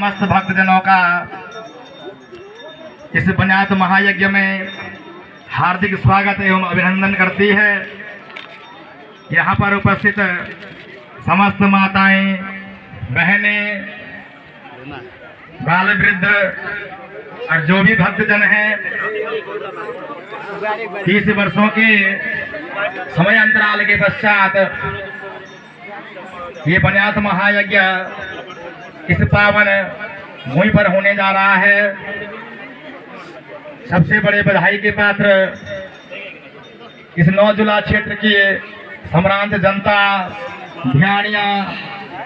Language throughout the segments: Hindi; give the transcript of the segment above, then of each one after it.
समस्त भक्तजनों का इस पुण्यात महायज्ञ में हार्दिक स्वागत एवं अभिनंदन करती है। यहाँ पर उपस्थित समस्त माताएं, बहनें, बाल वृद्ध और जो भी भक्तजन हैं 30 वर्षों के समय अंतराल के पश्चात ये पुण्यात महायज्ञ इस पावन भूमि पर होने जा रहा है। सबसे बड़े बधाई के पात्र इस नौजुला क्षेत्र की सम्रांत जनता, ध्यानिया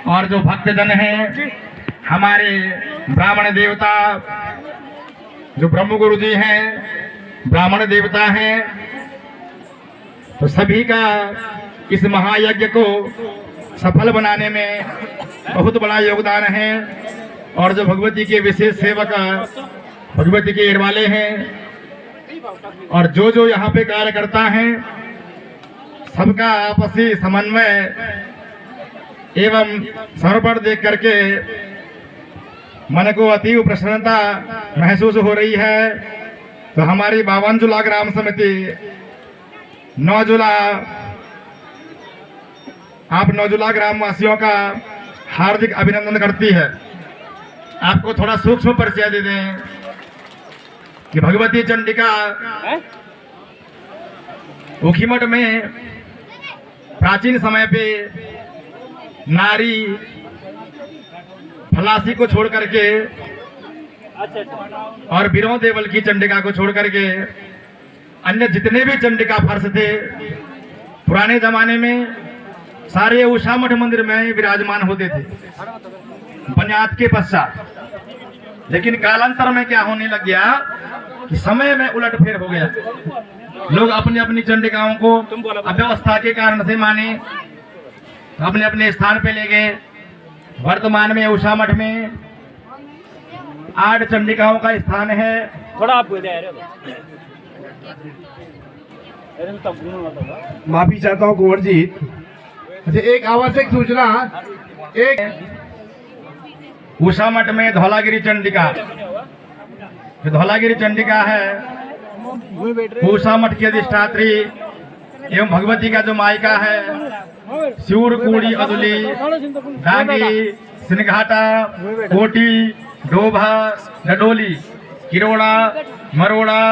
और जो भक्तजन हैं, हमारे ब्राह्मण देवता जो ब्रह्म गुरु जी हैं, ब्राह्मण देवता हैं, तो सभी का इस महायज्ञ को सफल बनाने में बहुत बड़ा योगदान है। और जो भगवती के विशेष सेवक भगवती के एरवाले हैं और जो यहाँ पे कार्य करता है, सबका आपसी समन्वय एवं समर्पण देख करके मन को अतीव प्रसन्नता महसूस हो रही है। तो हमारी 52 जुला ग्राम समिति 9 जुला आप 9 जुला ग्राम वासियों का हार्दिक अभिनंदन करती है। आपको थोड़ा सूक्ष्म परिचय दे दें कि भगवती चंडिका ऊखीमठ में प्राचीन समय पे नारी फलासी को छोड़ करके और बिरों देवल की चंडिका को छोड़ करके अन्य जितने भी चंडिका फर्श थे पुराने जमाने में सारे उषा मठ मंदिर में विराजमान होते थे पुण्यात के पश्चात। लेकिन कालांतर में क्या होने लग गया कि समय में उलटफेर हो गया। लोग अपनी अपनी चंडिकाओं को अव्यवस्था के कारण से माने अपने अपने स्थान पे ले गए। वर्तमान में उषा मठ में 8 चंडिकाओं का स्थान है। थोड़ा आप माफी चाहता हूँ कुंवर जी। अच्छा, एक आवश्यक सूचना, एक उषा मठ में धौलागिरी चंडिका, जो धौलागिरी चंडिका है उषा मठ की अधिष्ठात्री एवं भगवती का जो मायका है, सूर, कूड़ी, अदुली, डांगी, सिनघाटा, कोटी, डोभा, डडोली, किरोड़ा, मरोड़ा,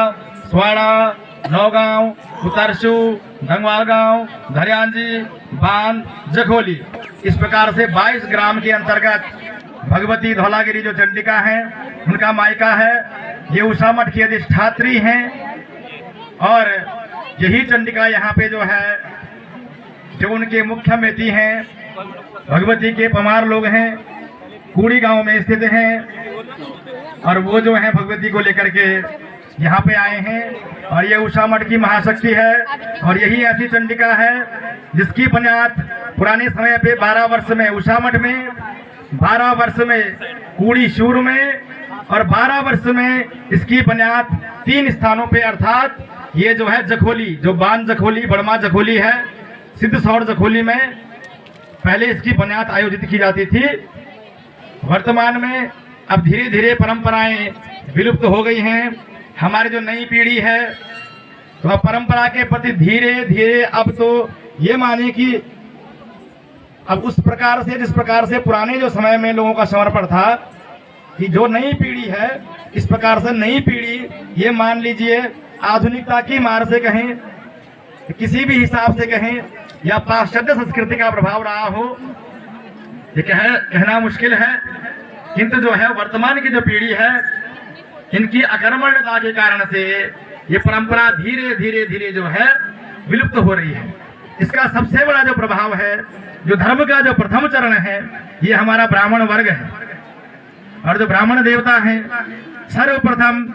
स्वाड़ा, नौगांव, उतरसू, धंगवाल गांव, धरियांजी, बांध, जखोली, इस प्रकार से 22 ग्राम के अंतर्गत भगवती धौलागिरी जो चंडिका है उनका मायका है। ये उषा मठ की अधिष्ठात्री हैं और यही चंडिका यहाँ पे जो है जो उनके मुख्य मेती हैं, भगवती के पमार लोग हैं, कूड़ी गांव में स्थित हैं और वो जो है भगवती को लेकर के यहाँ पे आए हैं। और ये उषा मठ की महाशक्ति है और यही ऐसी चंडिका है जिसकी बुनियाद पुराने समय पे 12 वर्ष में उषा मठ में, 12 वर्ष में कूड़ी शूर में और 12 वर्ष में इसकी बुनियाद 3 स्थानों पे, अर्थात ये जो है जखोली, जो बान जखोली, बड़मा जखोली है, सिद्धसौर जखोली में पहले इसकी बुनियाद आयोजित की जाती थी। वर्तमान में अब धीरे धीरे परंपराएं विलुप्त हो गई हैं। हमारी जो नई पीढ़ी है तो परंपरा के प्रति धीरे धीरे अब तो ये माने कि अब उस प्रकार से जिस प्रकार से पुराने जो समय में लोगों का समर्पण था कि जो नई पीढ़ी है, इस प्रकार से नई पीढ़ी ये मान लीजिए आधुनिकता की मार से कहें, किसी भी हिसाब से कहें, या पाश्चात्य संस्कृति का प्रभाव रहा हो, ये कहना मुश्किल है। किंतु जो है वर्तमान की जो पीढ़ी है, इनकी अकर्मण्यता के कारण से ये परंपरा धीरे धीरे धीरे जो है विलुप्त हो रही है। इसका सबसे बड़ा जो प्रभाव है, जो धर्म का जो प्रथम चरण है, ये हमारा ब्राह्मण वर्ग है। और जो ब्राह्मण देवता हैं, सर्वप्रथम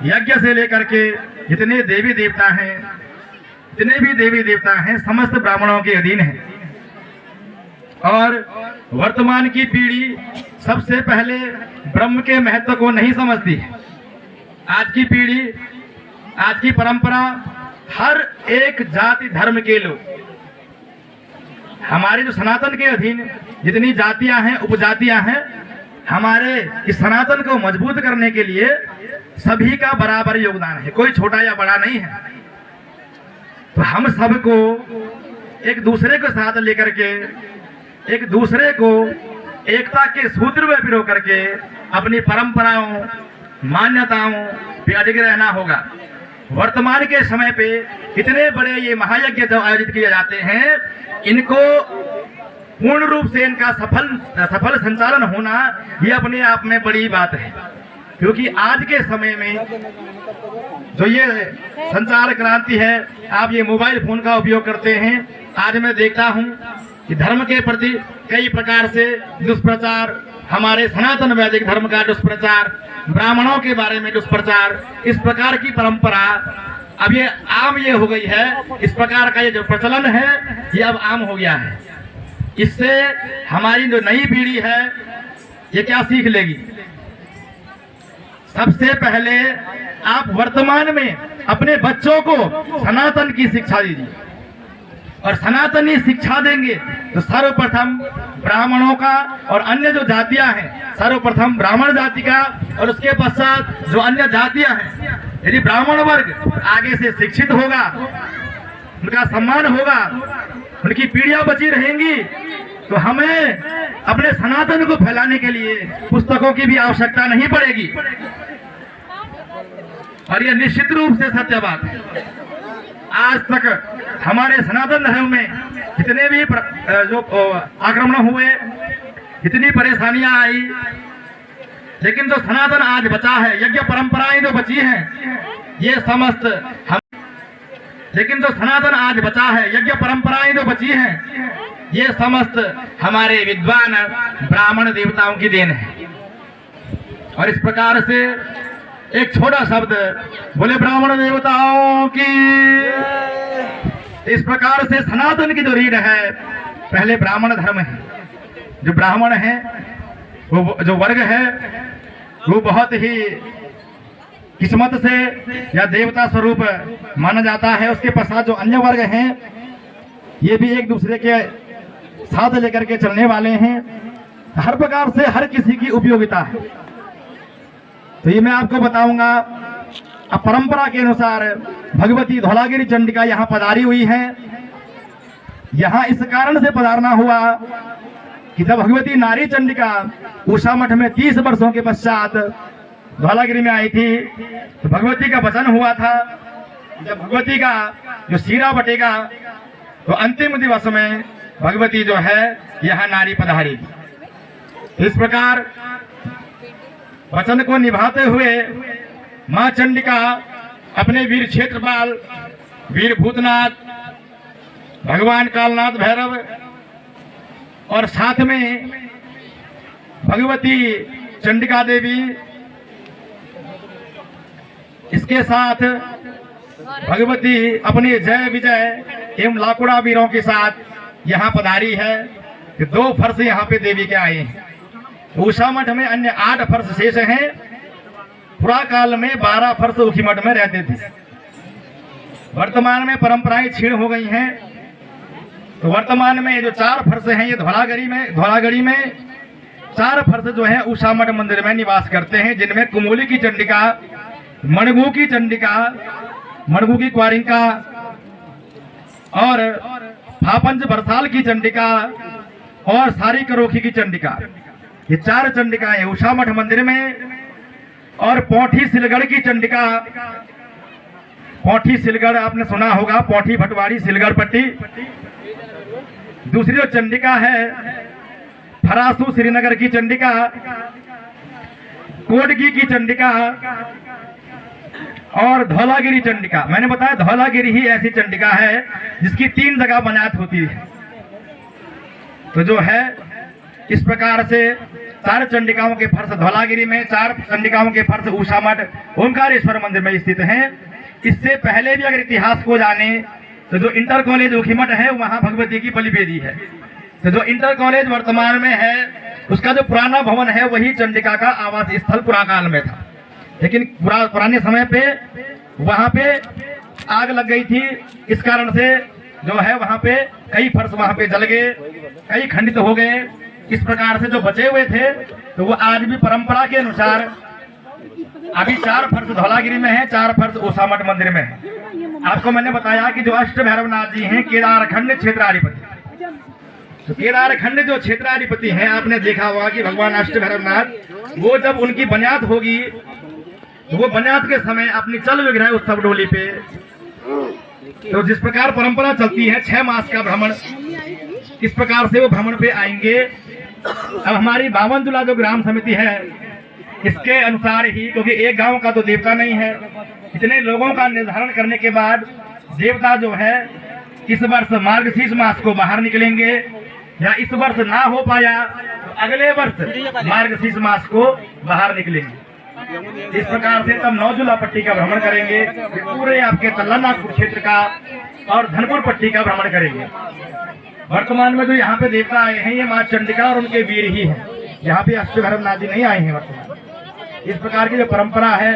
यज्ञ से लेकर के जितने देवी देवता हैं, जितने भी देवी देवता हैं, समस्त ब्राह्मणों के अधीन हैं। और वर्तमान की पीढ़ी सबसे पहले ब्रह्म के महत्व को नहीं समझती है। आज की पीढ़ी, आज की परंपरा, हर एक जाति धर्म के लोग, हमारे जो सनातन के अधीन जितनी जातियां हैं, उपजातियां हैं, हमारे इस सनातन को मजबूत करने के लिए सभी का बराबर योगदान है, कोई छोटा या बड़ा नहीं है। तो हम सबको एक दूसरे को साथ लेकर के एक दूसरे को एकता के सूत्र में पिरो करके अपनी परंपराओं मान्यताओं पे अडिग रहना होगा। वर्तमान के समय पे इतने बड़े ये महायज्ञ जो आयोजित किए जाते हैं, इनको पूर्ण रूप से इनका सफल संचालन होना ये अपने आप में बड़ी बात है। क्योंकि आज के समय में जो ये संचार क्रांति है, आप ये मोबाइल फोन का उपयोग करते हैं। आज मैं देखता हूँ कि धर्म के प्रति कई प्रकार से दुष्प्रचार, हमारे सनातन वैदिक धर्म का दुष्प्रचार, ब्राह्मणों के बारे में दुष्प्रचार, इस प्रकार की परंपरा अब ये आम ये हो गई है। इस प्रकार का ये जो प्रचलन है ये अब आम हो गया है। इससे हमारी जो नई पीढ़ी है ये क्या सीख लेगी? सबसे पहले आप वर्तमान में अपने बच्चों को सनातन की शिक्षा दीजिए, और सनातनी शिक्षा देंगे तो सर्वप्रथम ब्राह्मणों का और अन्य जो जातियां हैं, सर्वप्रथम ब्राह्मण जाति का और उसके पश्चात जो अन्य जातियां हैं, यदि ब्राह्मण वर्ग आगे से शिक्षित होगा, उनका सम्मान होगा, उनकी पीढ़ियां बची रहेंगी, तो हमें अपने सनातन को फैलाने के लिए पुस्तकों की भी आवश्यकता नहीं पड़ेगी। और यह निश्चित रूप से सत्य बात है। आज तक हमारे सनातन धर्म में जितने भी जो आक्रमण हुए, जितनी परेशानियां आई, लेकिन जो सनातन आज बचा है, यज्ञ परंपराएं जो बची हैं, ये समस्त हम, लेकिन जो सनातन आज बचा है, यज्ञ परंपराएं जो बची हैं, ये समस्त हमारे विद्वान ब्राह्मण देवताओं की देन है। और इस प्रकार से एक छोटा शब्द बोले ब्राह्मण देवताओं की। इस प्रकार से सनातन की जो रीढ़ है, पहले ब्राह्मण धर्म है। जो ब्राह्मण है, वो जो वर्ग है, वो बहुत ही किस्मत से या देवता स्वरूप माना जाता है। उसके पश्चात जो अन्य वर्ग हैं, ये भी एक दूसरे के साथ लेकर के चलने वाले हैं। हर प्रकार से हर किसी की उपयोगिता है। तो ये मैं आपको बताऊंगा। अब परंपरा के अनुसार भगवती धौलागिरी चंडिका यहाँ पधारी हुई है। यहाँ इस कारण से पधारना हुआ कि जब भगवती नारी चंडिका उषा मठ में 30 वर्षों के पश्चात धौलागिरी में आई थी, तो भगवती का वचन हुआ था, जब भगवती का जो सीरा बटेगा तो अंतिम दिवस में भगवती जो है यहाँ नारी पधारी। इस प्रकार वचन को निभाते हुए मां चंडिका अपने वीर क्षेत्रपाल, वीर भूतनाथ, भगवान कालनाथ भैरव और साथ में भगवती चंडिका देवी, इसके साथ भगवती अपने जय विजय एवं लाकुड़ा वीरों के साथ यहाँ पधारी है। कि 2 फर्श यहाँ पे देवी के आए हैं। उषा मठ में अन्य 8 फर्श शेष हैं। पुरा काल में 12 फर्श उखी मठ में रहते थे। वर्तमान में परंपराएं क्षीण हो गई हैं, तो वर्तमान में जो 4 फर्श हैं, ये धौलागढ़ी में 4 फर्श जो है उषा मठ मंदिर में निवास करते हैं, जिनमें कुमोली की चंडिका, मणगू की चंडिका, मणगू की क्वारिंका और फापंज बरसाल की चंडिका और सारी करोखी की चंडिका, ये 4 चंडिकाएं उषा मठ मंदिर में। और पौठी सिलगढ़ की चंडिका, पौठी सिलगढ़ आपने सुना होगा, पौठी भटवाड़ी सिलगढ़ पट्टी। दूसरी जो चंडिका है फरासू श्रीनगर की चंडिका, कोटगी की चंडिका और धौलागिरी चंडिका। मैंने बताया धौलागिरी ही ऐसी चंडिका है जिसकी 3 जगह बनात होती है। तो जो है इस प्रकार से 4 चंडिकाओं के फर्श धौलागिरी में, 4 चंडिकाओं के फर्श उषा मठ ओंकारेश्वर मंदिर में स्थित हैं। इससे पहले भी अगर इतिहास को जाने तो जो इंटर कॉलेज उखीमठ है, वहां भगवती की बलिवेदी है। तो जो इंटर कॉलेज वर्तमान में है, उसका जो पुराना भवन है वही चंडिका का आवास स्थल पुराकाल में था। लेकिन पुराने समय पे वहां पे आग लग गई थी। इस कारण से जो है वहां पे कई फर्श वहां पे जल गए, कई खंडित हो गए। इस प्रकार से जो बचे हुए थे तो वो आज भी परंपरा के अनुसार अभी 4 फर्श धौलागिरी में है, 4 फर्श ऊषा मठ मंदिर में है। आपको मैंने बताया कि जो अष्ट भैरवनाथ जी हैं केदारखंड क्षेत्राधिपति, तो केदारखंड जो क्षेत्राधिपति हैं, आपने देखा होगा कि भगवान अष्ट भैरवनाथ वो जब उनकी बुनियाद होगी तो वो बुनियाद के समय अपनी चल विग्रह उत्सव डोली पे, तो जिस प्रकार परंपरा चलती है 6 मास का भ्रमण, इस प्रकार से वो भ्रमण पे आएंगे। अब हमारी 52 जुला जो ग्राम समिति है इसके अनुसार ही, क्योंकि एक गांव का तो देवता नहीं है, इतने लोगों का निर्धारण करने के बाद देवता जो है इस वर्ष मार्गशीर्ष मास को बाहर निकलेंगे, या इस वर्ष ना हो पाया तो अगले वर्ष मार्गशीर्ष मास को बाहर निकलेंगे। इस प्रकार से तब 9 जुला पट्टी का भ्रमण करेंगे, पूरे आपके तल्ला नागपुर क्षेत्र का और धनपुर पट्टी का भ्रमण करेंगे। वर्तमान में जो यहाँ पे देवता आए हैं ये माँ चंडिका और उनके वीर ही हैं, यहाँ पे अष्ट भैरवनाथ जी नहीं आए हैं वर्तमान। इस प्रकार की जो परंपरा है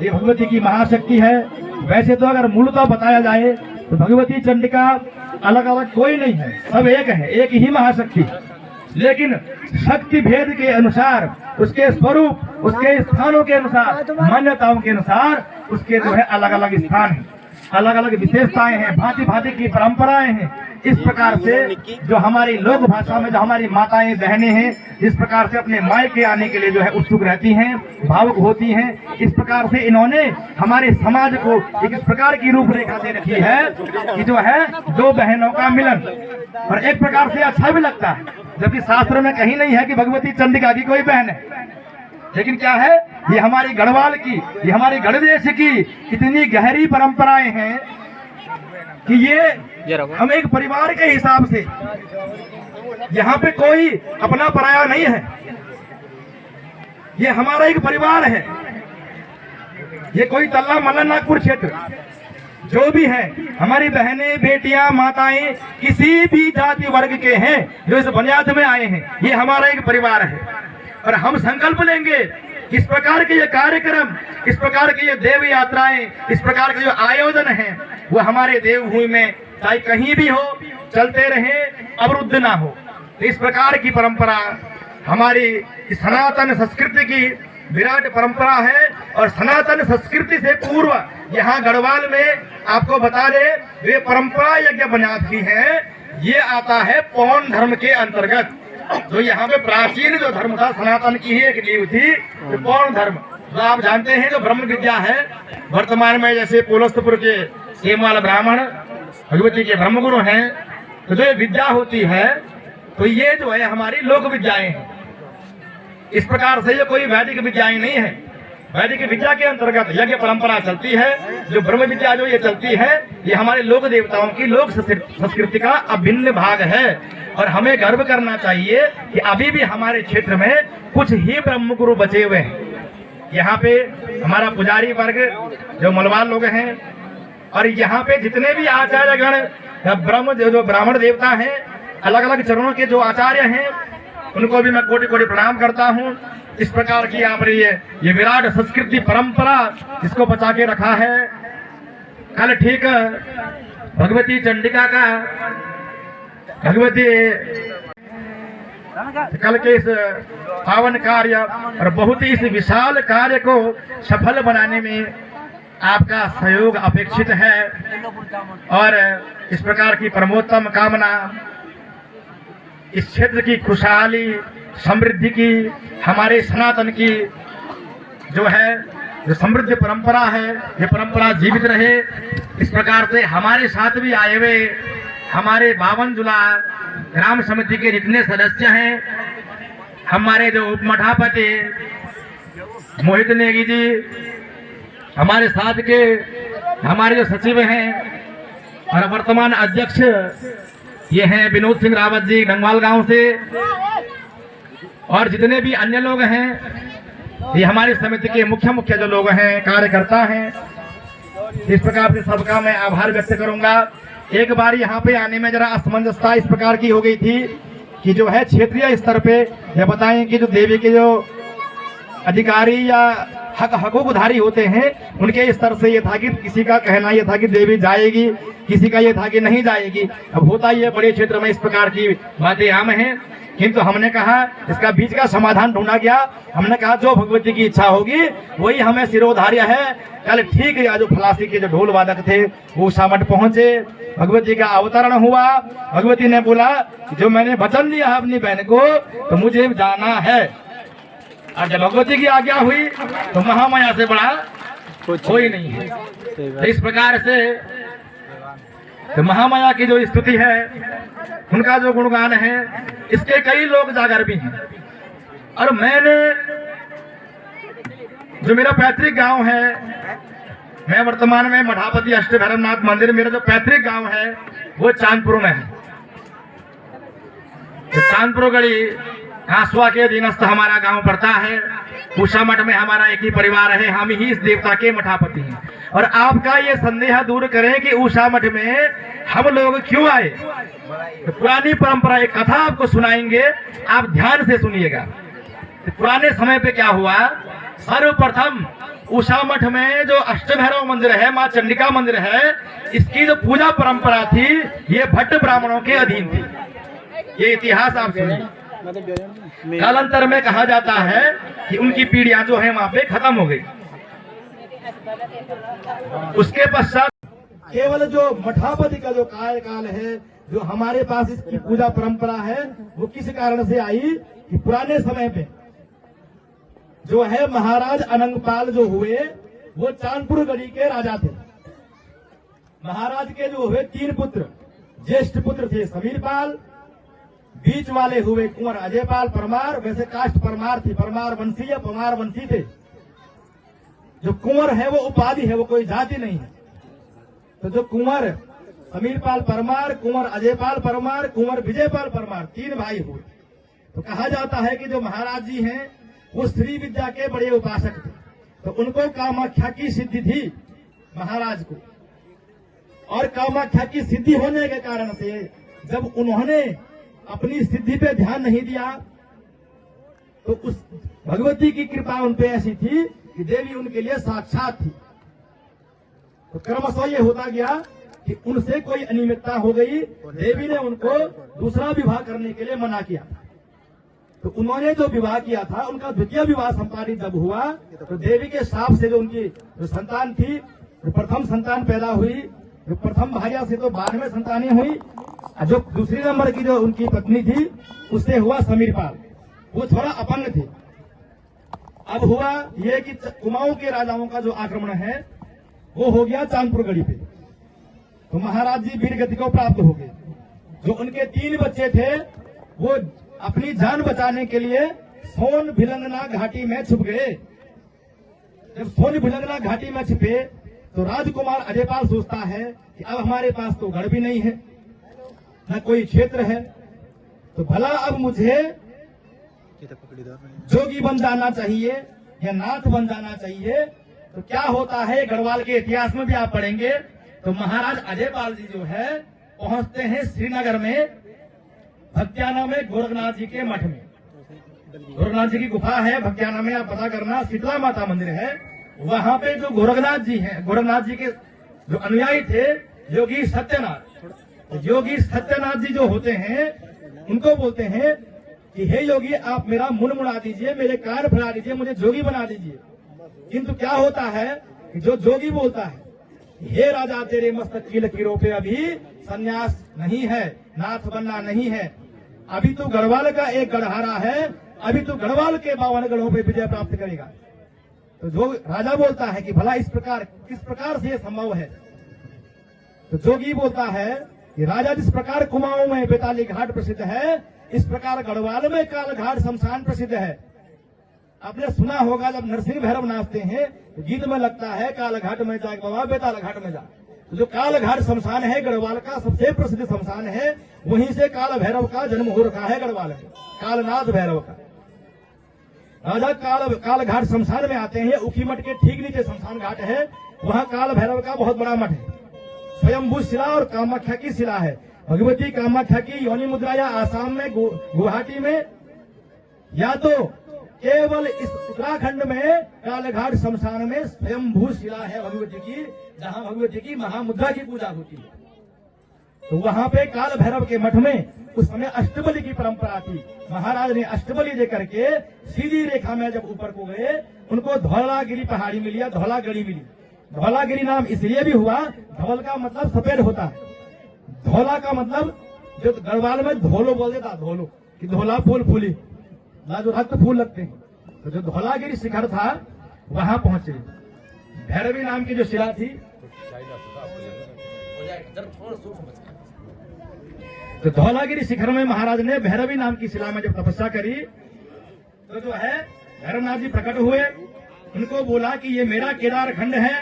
ये भगवती की महाशक्ति है। वैसे तो अगर मूलतः बताया जाए तो भगवती चंडिका अलग अलग कोई नहीं है, सब एक है, एक ही महाशक्ति, लेकिन शक्ति भेद के अनुसार, उसके स्वरूप, उसके स्थानों के अनुसार, मान्यताओं के अनुसार उसके जो है अलग अलग स्थान है, अलग अलग विशेषताएं हैं, भांति भांति की परंपराएं हैं। इस प्रकार से जो हमारी लोक भाषा में जो हमारी माताएं बहनें हैं इस प्रकार से अपने मायके आने के लिए जो है उत्सुक रहती हैं, भावुक होती हैं। इस प्रकार से इन्होंने हमारे समाज को एक इस प्रकार की रूपरेखा दे रखी है कि जो है 2 बहनों का मिलन, और एक प्रकार से अच्छा भी लगता है, जबकि शास्त्र में कहीं नहीं है कि भगवती चंडिका की कोई बहन है। लेकिन क्या है, ये हमारी गढ़वाल की, ये हमारी गढ़देश की इतनी गहरी परंपराएं हैं कि ये हम एक परिवार के हिसाब से, यहाँ पे कोई अपना पराया नहीं है, ये हमारा एक परिवार है। ये कोई तल्ला मल्ला नागपुर क्षेत्र जो भी है, हमारी बहनें, बेटियां, माताएं किसी भी जाति वर्ग के हैं जो इस बुनियाद में आए हैं, ये हमारा एक परिवार है। और हम संकल्प लेंगे इस प्रकार के ये कार्यक्रम, इस प्रकार की ये देव यात्राएं, इस प्रकार के जो आयोजन हैं वो हमारे देवभूमि में चाहे कहीं भी हो चलते रहे, अवरुद्ध ना हो। इस प्रकार की परंपरा हमारी सनातन संस्कृति की विराट परंपरा है। और सनातन संस्कृति से पूर्व यहाँ गढ़वाल में आपको बता दे वे परंपरा यज्ञ बुनियाद की है, ये आता है पौन धर्म के अंतर्गत। तो यहाँ पे प्राचीन जो धर्म था सनातन की ही एक नींव थी, तो पौन धर्म तो आप जानते हैं जो ब्रह्म विद्या है वर्तमान में, जैसे पुलस्तपुर के सेमवाल ब्राह्मण भगवती के ब्रह्म गुरु हैं, तो जो ये विद्या होती है तो ये जो है हमारी लोक विद्याएं हैं। इस प्रकार से ये कोई वैदिक विद्याएं नहीं है। वैदिक विद्या के अंतर्गत यज्ञ परंपरा चलती है। जो ब्रह्म विद्या जो ये चलती है ये हमारे लोक देवताओं की लोक संस्कृति का अभिन्न भाग है। और हमें गर्व करना चाहिए कि अभी भी हमारे क्षेत्र में कुछ ही ब्रह्म गुरु बचे हुए हैं। यहाँ पे हमारा पुजारी वर्ग जो मलवाल लोग हैं, और यहाँ पे जितने भी आचार्य गण ब्रह्म जो ब्राह्मण देवता हैं, अलग अलग चरणों के जो आचार्य हैं, उनको भी मैं कोटि कोटि प्रणाम करता हूँ। इस प्रकार की आपने ये विराट संस्कृति परंपरा इसको बचा के रखा है। कल ठीक भगवती चंडिका का कल के इस पावन कार्य और बहुत ही इस विशाल कार्य को सफल बनाने में आपका सहयोग अपेक्षित है। और इस प्रकार की परमोत्तम कामना इस क्षेत्र की खुशहाली समृद्धि की, हमारे सनातन की जो है जो समृद्ध परंपरा है, ये परंपरा जीवित रहे। इस प्रकार से हमारे साथ भी आए हुए हमारे 52 जुला ग्राम समिति के जितने सदस्य हैं, हमारे जो उप मठापति मोहित नेगी जी, हमारे साथ के हमारे जो सचिव हैं और वर्तमान अध्यक्ष ये हैं विनोद सिंह रावत जी गंगवाल गांव से, और जितने भी अन्य लोग हैं ये हमारी समिति के मुख्य जो लोग हैं, कार्यकर्ता हैं। इस प्रकार से सबका मैं आभार व्यक्त करूंगा। एक बार यहाँ पे आने में जरा असमंजसता इस प्रकार की हो गई थी कि जो है क्षेत्रीय स्तर पे ये बताएं कि जो देवी के जो अधिकारी या हकूकधारी होते हैं, उनके स्तर से ये था कि किसी का कहना ये था कि देवी जाएगी, किसी का ये था कि नहीं जाएगी। अब होता ही है बड़े क्षेत्र में इस प्रकार की बातें आम हैं, किंतु हमने कहा इसका बीच का समाधान ढूंढा गया। हमने कहा जो भगवती की इच्छा होगी वही हमें सिरोधार्य है। कल ठीक है, जो फलासी के जो ढोल वादक थे वो उषा मठ पहुंचे, भगवती का अवतरण हुआ। भगवती ने बोला जो मैंने वचन दिया है अपनी बहन को तो मुझे जाना है। और जब भगवती की आज्ञा हुई तो महामाया से बड़ा कोई नहीं है। तो इस प्रकार से तो महामाया की जो स्तुति है, उनका जो गुणगान है, इसके कई लोग जागर भी हैं। और मैंने जो मेरा पैतृक गांव है, मैं वर्तमान में मठापति अष्टभैरवनाथ मंदिर, मेरा जो पैतृक गांव है वो चांदपुर में है। तो चांदपुर गढ़ी आसवा के अधीनस्थ हमारा गांव पड़ता है। उषा मठ में हमारा एक ही परिवार है, हम ही इस देवता के मठापति हैं। और आपका ये संदेह दूर करें कि उषा मठ में हम लोग क्यों आए, तो पुरानी परंपरा एक कथा आपको सुनाएंगे, आप ध्यान से सुनिएगा। तो पुराने समय पे क्या हुआ, सर्वप्रथम उषा मठ में जो अष्टभैरव मंदिर है, माँ चंडिका मंदिर है, इसकी जो पूजा परंपरा थी ये भट्ट ब्राह्मणों के अधीन थी। ये इतिहास आप सुनिए। कालांतर में कहा जाता है कि उनकी पीढ़ियां जो है वहां पे खत्म हो गई। उसके पश्चात केवल जो मठापति का जो कार्यकाल है, जो हमारे पास इसकी पूजा परंपरा है, वो किस कारण से आई कि पुराने समय पे जो है महाराज अनंगपाल जो हुए वो चांदपुर गढ़ी के राजा थे। महाराज के जो हुए 3 पुत्र, ज्येष्ठ पुत्र थे समीरपाल, बीच वाले हुए कुंवर अजयपाल परमार। वैसे कास्ट परमार थी, परमार वंशी या परमार वंशी थे। जो कुंवर है वो उपाधि है, वो कोई जाति नहीं है। तो जो कुंवर समीरपाल परमार, कुंवर अजयपाल परमार, कुंवर विजयपाल परमार, 3 भाई हुए। तो कहा जाता है कि जो महाराज जी हैं वो श्री विद्या के बड़े उपासक थे। तो उनको कामाख्या की सिद्धि थी महाराज को, और कामाख्या की सिद्धि होने के कारण से जब उन्होंने अपनी सिद्धि पे ध्यान नहीं दिया तो उस भगवती की कृपा उन पे ऐसी थी कि देवी उनके लिए साक्षात थी। तो क्रमशः ये होता गया कि उनसे कोई अनियमितता हो गई, देवी ने उनको दूसरा विवाह करने के लिए मना किया। तो उन्होंने जो विवाह किया था, उनका द्वितीय विवाह संपादित जब हुआ तो देवी के शाप से जो उनकी जो संतान थी, जो प्रथम संतान पैदा हुई, जो प्रथम भार्या से तो 12वें संतानें हुई, जो दूसरी नंबर की जो उनकी पत्नी थी उससे हुआ समीरपाल, वो थोड़ा अपंग थे। अब हुआ ये कि कुमाऊं के राजाओं का जो आक्रमण है वो हो गया चांदपुर गढ़ी पे। तो महाराज जी वीर गति को प्राप्त हो गए। जो उनके 3 बच्चे थे वो अपनी जान बचाने के लिए सोन भिलंगना घाटी में छुप गए। जब सोन भिलंगना घाटी में छुपे तो राजकुमार अजयपाल सोचता है कि अब हमारे पास तो गढ़ भी नहीं है, न कोई क्षेत्र है, तो भला अब मुझे जोगी बन जाना चाहिए या नाथ बन जाना चाहिए। तो क्या होता है, गढ़वाल के इतिहास में भी आप पढ़ेंगे। तो महाराज अजयपाल जी जो है पहुंचते हैं श्रीनगर में, भक्त्याना में गोरखनाथ जी के मठ में। गोरखनाथ जी की गुफा है भक्त्याना में, आप पता करना, शीतला माता मंदिर है। वहां पे जो गोरखनाथ जी हैं, गोरखनाथ जी के जो अनुयायी थे योगी सत्यनाथ, योगी सत्यनाथ जी जो होते हैं उनको बोलते हैं कि हे योगी आप मेरा मुंह मुड़ा दीजिए, मेरे कान फैला दीजिए, मुझे जोगी बना दीजिए। किंतु क्या होता है कि जो जोगी बोलता है, हे राजा तेरे मस्तक की लकीरों पे अभी संन्यास नहीं है, नाथ बनना नहीं है, अभी तो गढ़वाल का एक गढ़हारा है, अभी तो गढ़वाल के 52 गढ़ों पे विजय प्राप्त करेगा। तो जो राजा बोलता है कि भला इस प्रकार किस प्रकार से ये संभव है, तो जोगी बोलता है कि राजा जिस प्रकार कुमाऊं में बेताली घाट प्रसिद्ध है, इस प्रकार गढ़वाल में काल घाट शमशान प्रसिद्ध है। आपने सुना होगा जब नरसिंह भैरव नाचते हैं तो गीत में लगता है काल घाट में जा बाबा बेताल घाट में जा। तो जो काल घाट शमशान है गढ़वाल का सबसे प्रसिद्ध शमशान है, वहीं से काल भैरव का जन्म हो रखा है गढ़वाल में, कालनाथ भैरव का। राजा काल घाट शमशान में आते हैं, उखी मठ के ठीक नीचे शमशान घाट है, वहां काल भैरव का बहुत बड़ा मठ है। स्वयंभू शिला और कामाख्या की शिला है। भगवती कामाख्या की योनि मुद्रा या आसाम में गुवाहाटी में, या तो केवल इस उत्तराखंड में कालघाट शमशान में स्वयंभू शिला है भगवती की, जहां भगवती की महामुद्रा की पूजा होती है। तो वहां पे काल भैरव के मठ में उस समय अष्टबली की परंपरा थी। महाराज ने अष्टबली दे करके सीधी रेखा में जब ऊपर को गए, उनको धौलागिरी पहाड़ी मिली या धौलागढ़ी मिली। धौलागिरी नाम इसलिए भी हुआ, धौल का मतलब सफेद होता है, धौला का मतलब जो गढ़वाल में धोलो बोल देता, धोलो कि धोला फूल फूली ना, जो रक्त फूल लगते हैं। तो जो धौलागिरी शिखर था वहां पहुंचे। भैरवी नाम की जो शिला थी, तो धौलागिरी शिखर में महाराज ने भैरवी नाम की शिला में जब तपस्या करी, तो जो है भैरवनाथ जी प्रकट हुए। उनको बोला कि ये मेरा केदार खंड है,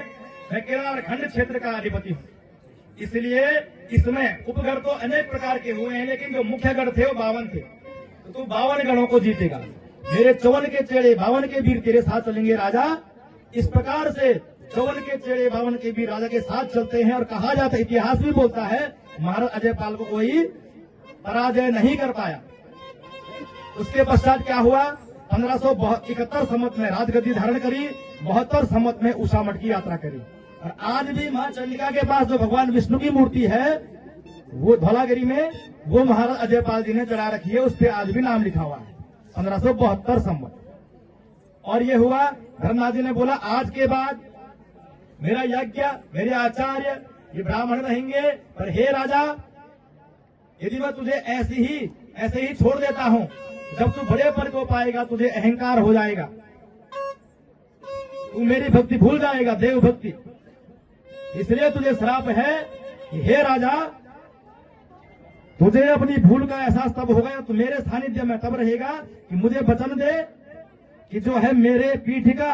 मैं केदार खंड क्षेत्र का अधिपति हूँ, इसलिए इसमें उपगढ़ तो अनेक प्रकार के हुए हैं, लेकिन जो मुख्य गढ़ थे वो 52 थे। तो तू 52 गढ़ों को जीतेगा। मेरे 54 के चेड़े 52 के वीर तेरे साथ चलेंगे राजा। इस प्रकार से 54 के चेड़े 52 के वीर राजा के साथ चलते हैं। और कहा जाता है, इतिहास भी बोलता है, महाराज अजयपाल को कोई पराजय नहीं कर पाया। उसके पश्चात क्या हुआ, 1571 संवत में राजगद्दी धारण करी, 72 संवत में उषा मठ की यात्रा करी। और आज भी मां चंडिका के पास जो भगवान विष्णु की मूर्ति है, वो धौलागिरी में, वो महाराज अजयपाल जी ने चढ़ा रखी है। उस पर आज भी नाम लिखा हुआ है, 1572 संवत। और ये हुआ, धर्मनाथ जी ने बोला आज के बाद मेरा यज्ञ, मेरे आचार्य, ये ब्राह्मण रहेंगे। पर हे राजा, यदि मैं तुझे ऐसे ही छोड़ देता हूं, जब तू बड़े पद को पाएगा तुझे अहंकार हो जाएगा, तू मेरी भक्ति भूल जाएगा, देव भक्ति। इसलिए तुझे श्राप है कि हे राजा, तुझे अपनी भूल का एहसास तब होगा, तो मेरे सानिध्य में तब रहेगा कि मुझे वचन दे कि जो है मेरे पीठ का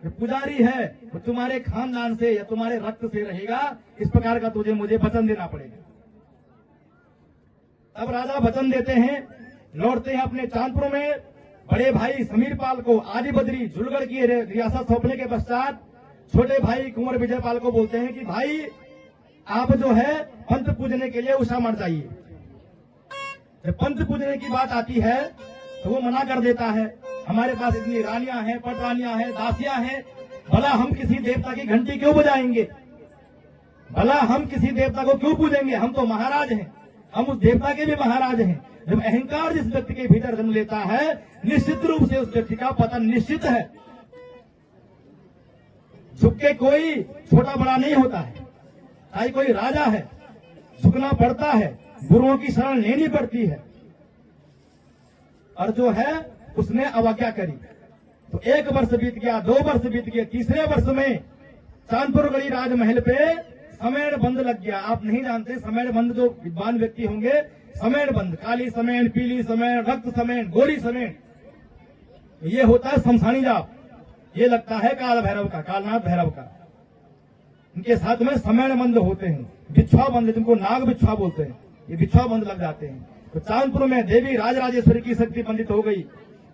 जो पुजारी है वो तुम्हारे खानदान से या तुम्हारे रक्त से रहेगा। इस प्रकार का तुझे मुझे वचन देना पड़ेगा। तब राजा वचन देते हैं, लौटते हैं अपने चांदपुर में। बड़े भाई समीरपाल को आदि बद्री जुलगढ़ की रियासत सौंपने के पश्चात छोटे भाई कुंवर विजयपाल को बोलते हैं कि भाई आप जो है पंथ पूजने के लिए उषा मठ चाहिए। जब पंथ पूजने की बात आती है तो वो मना कर देता है, हमारे पास इतनी रानियां हैं, पटरानियां हैं, दासियां हैं, भला हम किसी देवता की घंटी क्यों बजाएंगे, भला हम किसी देवता को क्यों पूजेंगे, हम तो महाराज हैं, हम उस देवता के भी महाराज हैं। जब अहंकार जिस व्यक्ति के भीतर जन्म लेता है, निश्चित रूप से उस व्यक्ति का पतन निश्चित है। झुक के कोई छोटा बड़ा नहीं होता है, चाहे कोई राजा है, झुकना पड़ता है, गुरुओं की शरण लेनी पड़ती है। और जो है उसने अवज्ञा करी, तो 1 वर्ष बीत गया, 2 वर्ष बीत गए, तीसरे वर्ष में चांदपुरगढ़ी राजमहल पे समेण बंद लग गया। आप नहीं जानते, समेण बंद जो विद्वान व्यक्ति होंगे, समेण बंद, काली समेण, पीली समेण, रक्त समेण, गोरी समेण, ये होता है शमशानी जाप। ये लगता है काल भैरव का, कालनाथ भैरव का। इनके साथ में समेण बंद होते हैं, बिछुआ बंद, जिनको नाग बिछुआ बोलते हैं, ये बिछुआ बंद लग जाते हैं। तो चांदपुर में देवी राजराजेश्वरी की शक्ति पंडित हो गई,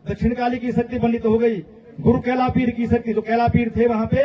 दक्षिण काली की शक्ति पंडित हो गई, गुरु कैलापीर की शक्ति, जो कैलापीर थे वहां पे